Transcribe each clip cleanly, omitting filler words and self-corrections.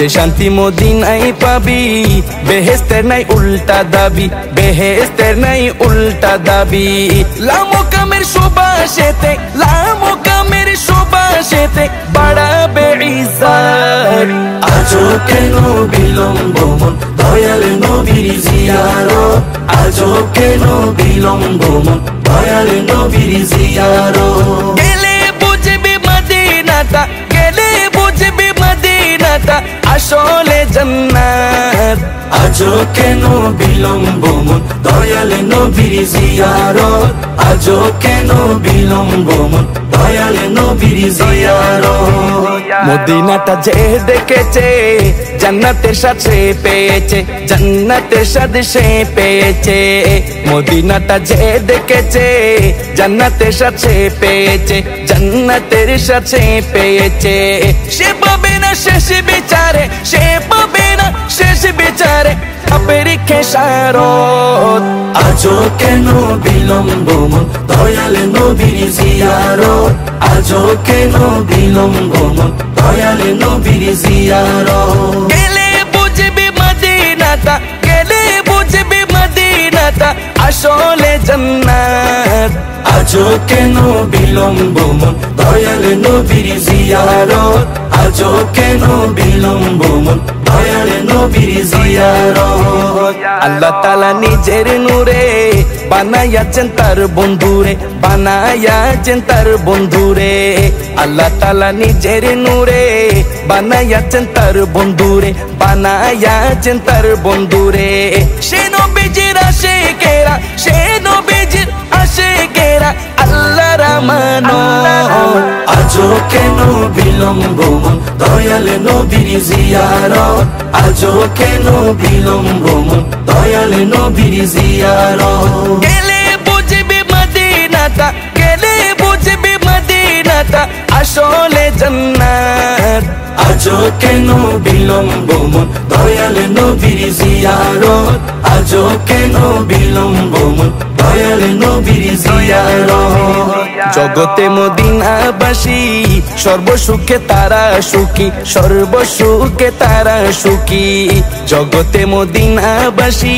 যে শান্তি মদিনায় পাবি, বেহেশতের নাই উল্টা দাবি, বেহেশতের নাই উল্টা দাবি। লামকামের সুবাসেতে, লামকামের সুবাসেতে বাড়াবে ইজ্জত। আজও কেন বিলম্ব মন দয়াল নবীর জিয়ারত, আজও কেন বিলম্ব মন দয়াল নবীর জিয়ারত। গেলে বুঝবি মদিনাটা, গেলে বুঝবি মদিনাটা আসলে জান্নাত। আজও কেন বিলম্ব মন দয়াল নবীর জিয়ারত, আজও কেন বিলম্ব মন দয়াল নবীর জিয়ারত। মদিনাটা যে দেখেছে জান্নাতের সাথে পেয়েছে, জান্নাতের সাথে সে পেয়েছে। মদিনাটা যে দেখেছে জান্নাতের সাথে পেয়েছে, জান্নাতের সাথে পেয়েছে। সে পাবে না শেষ বিচারে, সে পাবে না শেষ বিচারে পাপের খেসারত। আজও কেন বিলম্ব মন দয়াল নবীর জিয়ারত, আজও কেন বিলম্ব মন দয়াল নবীর জিয়ারত। গেলে বুঝবি মদিনাটা, গেলে বুঝবি মদিনাটা আসলে জান্নাত। আজও কেন বিলম্ব মন দয়াল নবীর জিয়ারত, আজও কেন বিলম্ব মন দয়াল নবীর জিয়ারত। আল্লাহ তাআলা নিজের নূরে বানায়াছেন তার বন্ধুরে, বানায়াছেন তার বন্ধুরে। আল্লাহ তাআলা নিজের নূরে বানায়াছেন তার বন্ধুরে, বানায়াছেন তার বন্ধুরে। সে নবীজির আশিকেরা, সে নবীজির আশিকেরা আল্লাহর আমানত। আজও কেন বিলম্ব মন দয়াল নবীর জিয়ারত, আজও কেন বিলম্ব মন দয়াল নবীর জিয়ারত। গেলে বুঝবি মদিনাটা, গেলে বুঝবি মদিনাটা আসলে জান্নাত। আজও কেন বিলম্ব মন দয়াল নবীর জিয়ারত, আজও কেন বিলম্ব মন দয়াল নবীর জিয়ারত। জগতে মদিনাবাসী সর্বসুখে তারা সুখী, সর্বসুখে তারা সুখী। জগতে মদিনাবাসী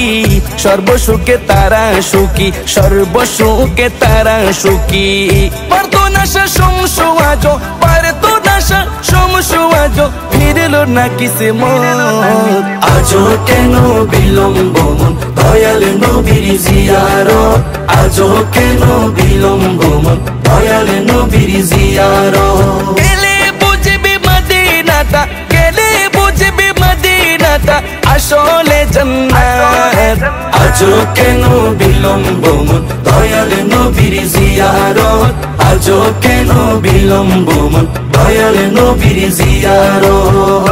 সর্বসুখে তারা সুখী, সর্বসুখে তারা সুখী। পারতো না সে সমসু আজো, পারতো না সে সমসু আজো ফিরল না কিসমত। আজও কেন বিলম্ব মন দয়াল নবীর জিয়ারত, আজও কেন বিলম্ব মন দয়াল নবীর জিয়ারত। গেলে বুঝবি মদিনাটা, গেলে বুঝবি মদিনাটা আসলে জান্নাত। আজও কেন বিলম্ব মন দয়াল নবীর জিয়ারত, আজও কেন বিলম্ব মন দয়াল নবীর জিয়ারত।